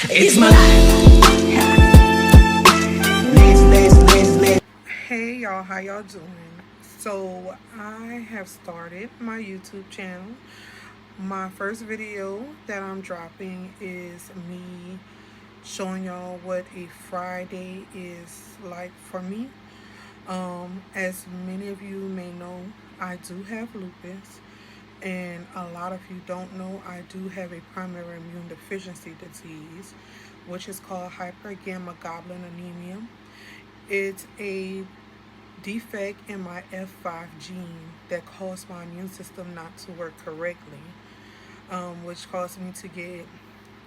It's my life. Hey y'all, how y'all doing? So I have started my YouTube channel. My first video that I'm dropping is me showing y'all what a Friday is like for me. As many of you may know, I do have lupus, and a lot of you don't know, I do have a primary immune deficiency disease, which is called hypergammaglobulinemia. It's a defect in my F5 gene that caused my immune system not to work correctly, which caused me to get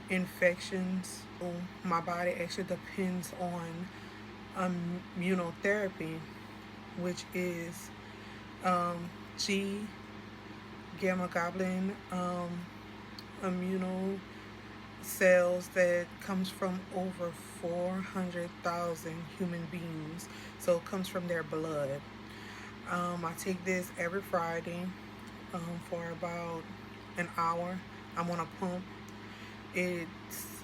infections. So my body actually depends on immunotherapy, which is G gamma globulin immuno cells that comes from over 400,000 human beings. So it comes from their blood. I take this every Friday for about an hour. I'm on a pump. It's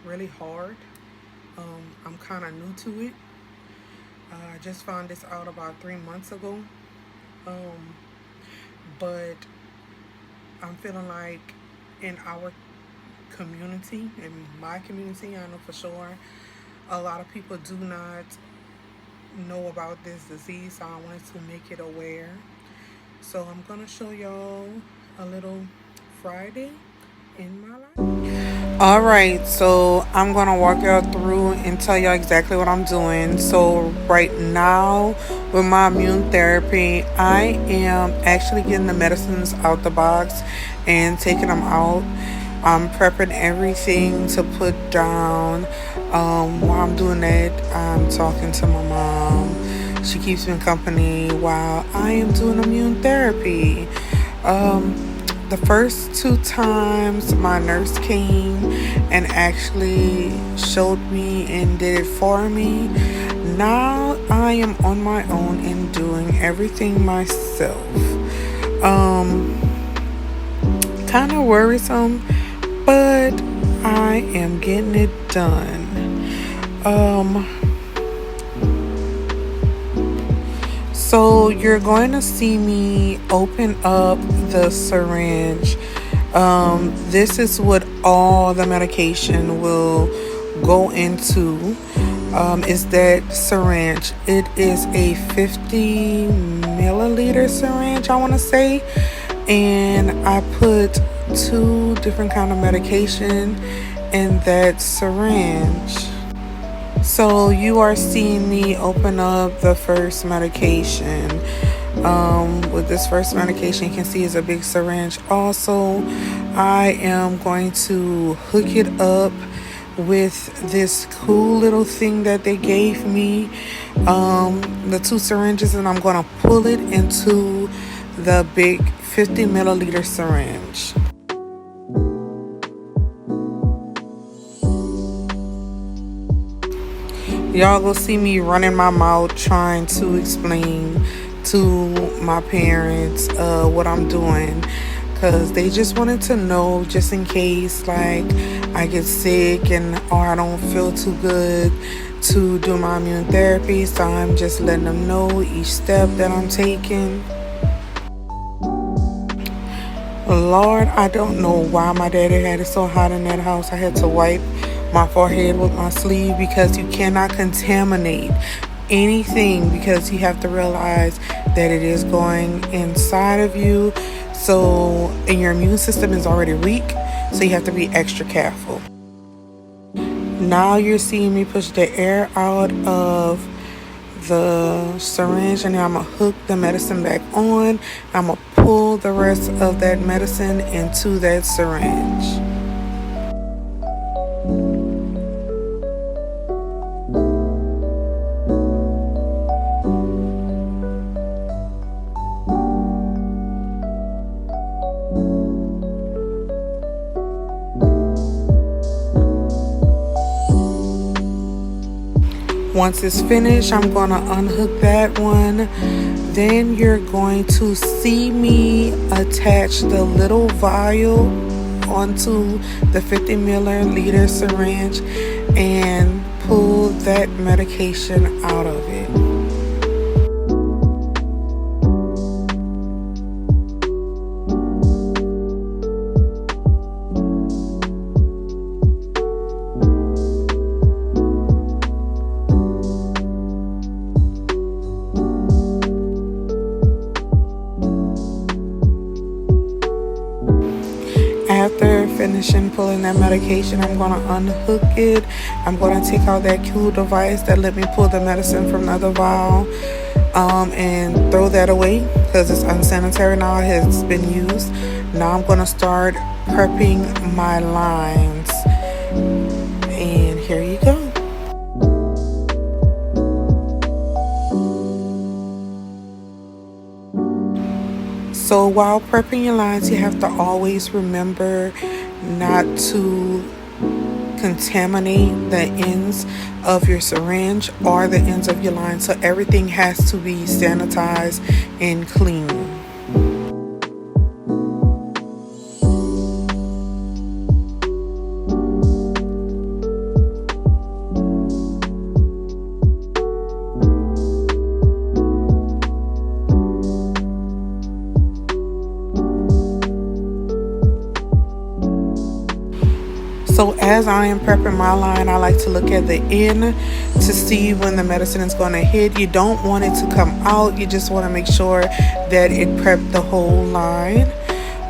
really hard. I'm kind of new to it. I just found this out about 3 months ago. But I'm feeling like in our community, in my community, I know for sure, a lot of people do not know about this disease, so I wanted to make it aware. So I'm gonna show y'all a little Friday in my life. Alright, so I'm gonna walk y'all through and tell y'all exactly what I'm doing. So right now with my immune therapy, I am actually getting the medicines out the box and taking them out. I'm prepping everything to put down. While I'm doing that, I'm talking to my mom. She keeps me company while I am doing immune therapy. The first 2 times my nurse came and actually showed me and did it for me. Now I am on my own and doing everything myself. Kind of worrisome, but I am getting it done. So you're going to see me open up the syringe. This is what all the medication will go into. Is that syringe. It is a 50 milliliter syringe, I want to say. And I put 2 different kind of medication in that syringe. So you are seeing me open up the first medication. With this first medication, you can see it's a big syringe. Also, I am going to hook it up with this cool little thing that they gave me, the 2 syringes, and I'm going to pull it into the big 50 milliliter syringe. Y'all go see me running my mouth trying to explain to my parents what I'm doing, because they just wanted to know, just in case like I get sick and or I don't feel too good, to do my immune therapy. So I'm just letting them know each step that I'm taking. Lord, I don't know why my daddy had it so hot in that house. I had to wipe my forehead with my sleeve, because you cannot contaminate anything, because you have to realize that it is going inside of you. So, and your immune system is already weak, so you have to be extra careful. Now you're seeing me push the air out of the syringe, and I'm gonna hook the medicine back on. I'm gonna pull the rest of that medicine into that syringe. Once it's finished, I'm going to unhook that one. Then you're going to see me attach the little vial onto the 50 milliliter syringe and pull that medication out of it. After finishing pulling that medication, I'm going to unhook it. I'm going to take out that cool device that let me pull the medicine from the other vial and throw that away because it's unsanitary now. It has been used. Now I'm going to start prepping my lines. And here you go. So while prepping your lines, you have to always remember not to contaminate the ends of your syringe or the ends of your line. So everything has to be sanitized and clean. So as I am prepping my line, I like to look at the end to see when the medicine is going to hit. You don't want it to come out. You just want to make sure that it prepped the whole line.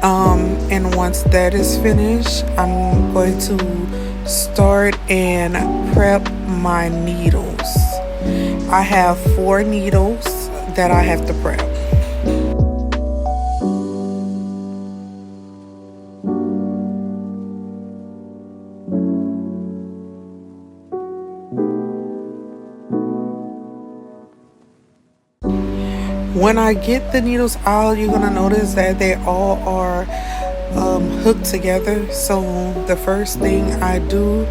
And once that is finished, I'm going to start and prep my needles. I have 4 needles that I have to prep. When I get the needles out, you're gonna notice that they all are hooked together. So the first thing I do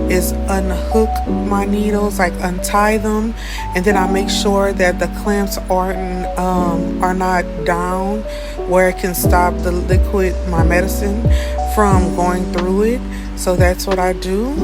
is unhook my needles, like untie them, and then I make sure that the clamps are not down where it can stop the liquid, my medicine, from going through it. So that's what I do.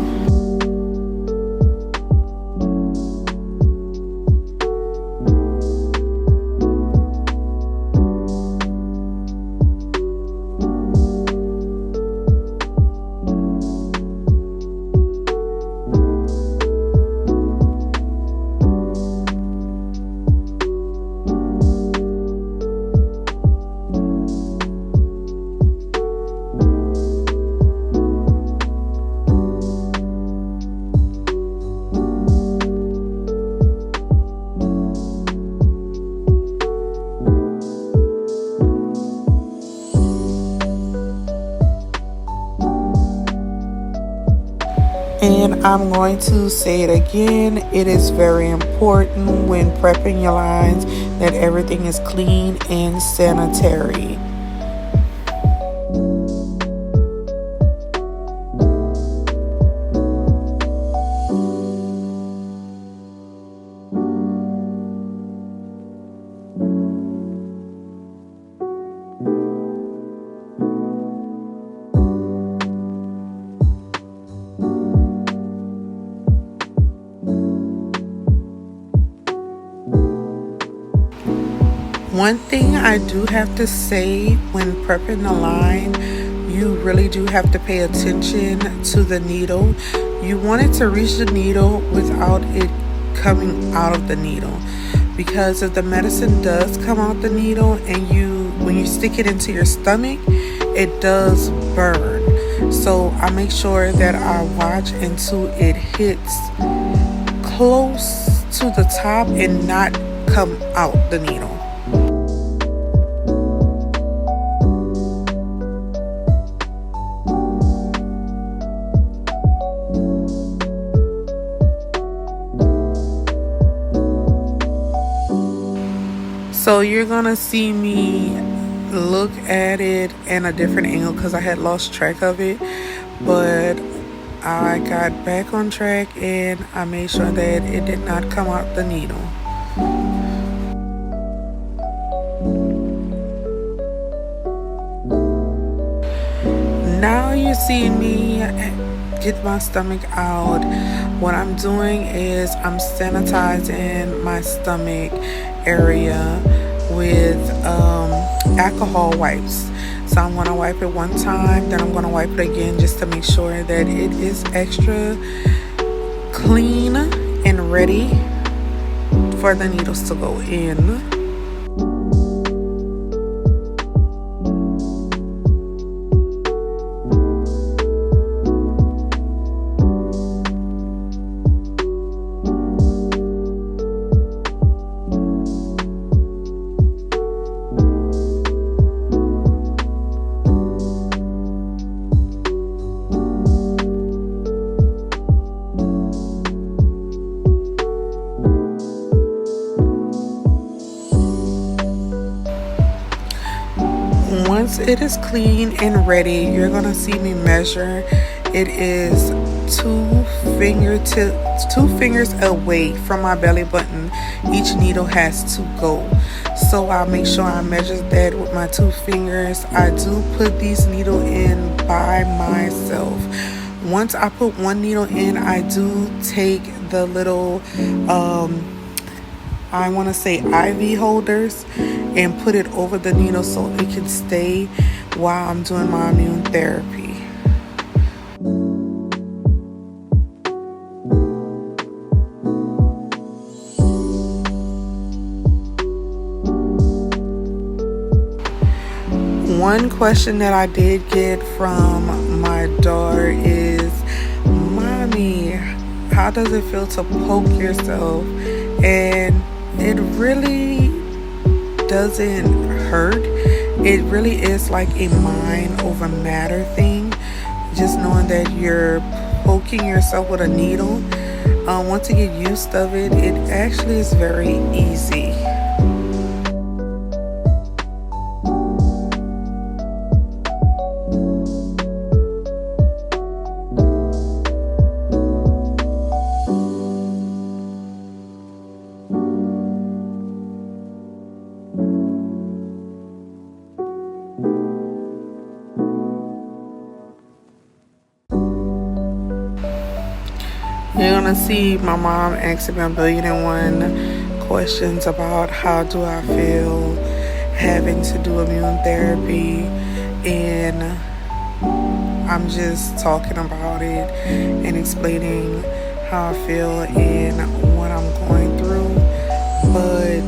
And I'm going to say it again, it is very important when prepping your lines that everything is clean and sanitary. One thing I do have to say when prepping the line, you really do have to pay attention to the needle. You want it to reach the needle without it coming out of the needle, because if the medicine does come out the needle and when you stick it into your stomach, it does burn. So I make sure that I watch until it hits close to the top and not come out the needle. So you're gonna see me look at it in a different angle because I had lost track of it, but I got back on track and I made sure that it did not come out the needle. Now you you see me get my stomach out, what I'm doing is I'm sanitizing my stomach area with alcohol wipes. So I'm going to wipe it one time, then I'm going to wipe it again just to make sure that it is extra clean and ready for the needles to go in. Once it is clean and ready, you're gonna see me measure. It is 2 fingers away from my belly button. Each needle has to go. So I'll make sure I measure that with my 2 fingers. I do put these needles in by myself. Once I put one needle in, I do take the little I want to say IV holders and put it over the needle so it can stay while I'm doing my immune therapy. One question that I did get from my daughter is, Mommy, how does it feel to poke yourself? And it really doesn't hurt. It really is like a mind over matter thing. Just knowing that you're poking yourself with a needle. Once you get used to it, it actually is very easy. You're gonna see my mom asking me a billion and one questions about how do I feel having to do immune therapy, and I'm just talking about it and explaining how I feel and what I'm going through. But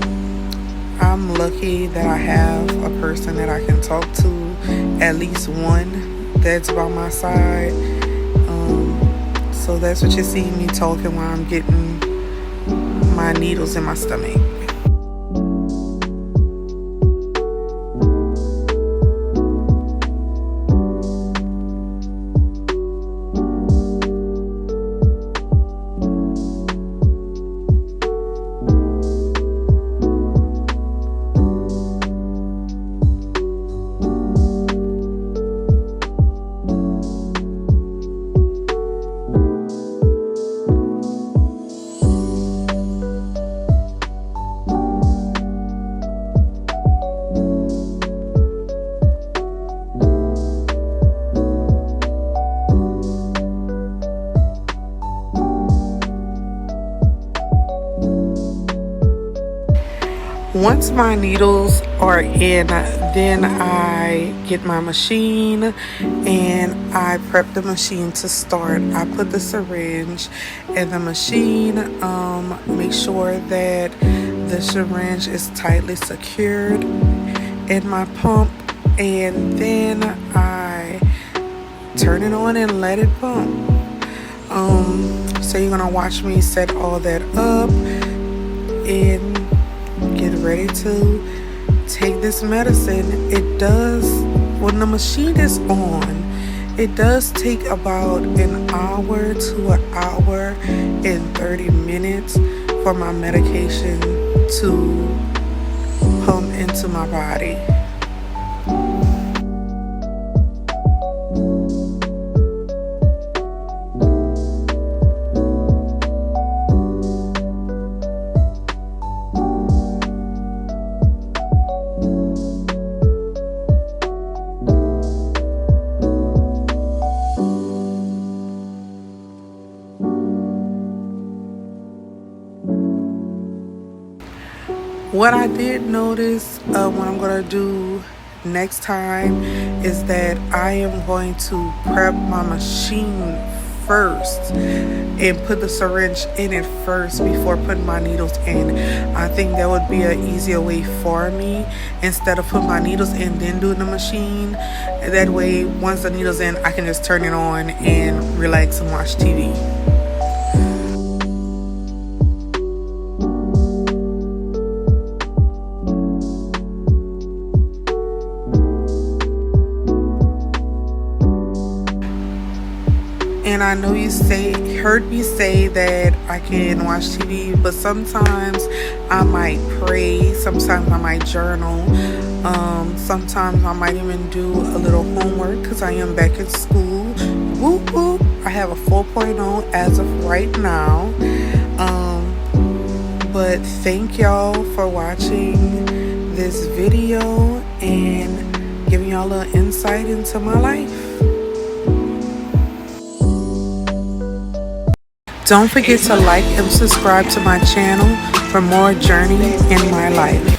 I'm lucky that I have a person that I can talk to, at least one that's by my side. So that's what you see me talking while I'm getting my needles in my stomach. Once my needles are in, then I get my machine and I prep the machine to start. I put the syringe in the machine, make sure that the syringe is tightly secured in my pump, and then I turn it on and let it pump. So you're gonna watch me set all that up and get ready to take this medicine. It does, when the machine is on, it does take about an hour to an hour and 30 minutes for my medication to pump into my body. What I did notice what I'm gonna do next time is that I am going to prep my machine first and put the syringe in it first before putting my needles in. I think that would be an easier way for me, instead of putting my needles in then doing the machine. That way, once the needles in, I can just turn it on and relax and watch TV. And I know you heard me say that I can watch TV, but sometimes I might pray, sometimes I might journal, sometimes I might even do a little homework because I am back in school. Whoop whoop! I have a 4.0 as of right now. But thank y'all for watching this video and giving y'all a little insight into my life. Don't forget to like and subscribe to my channel for more journey in my life.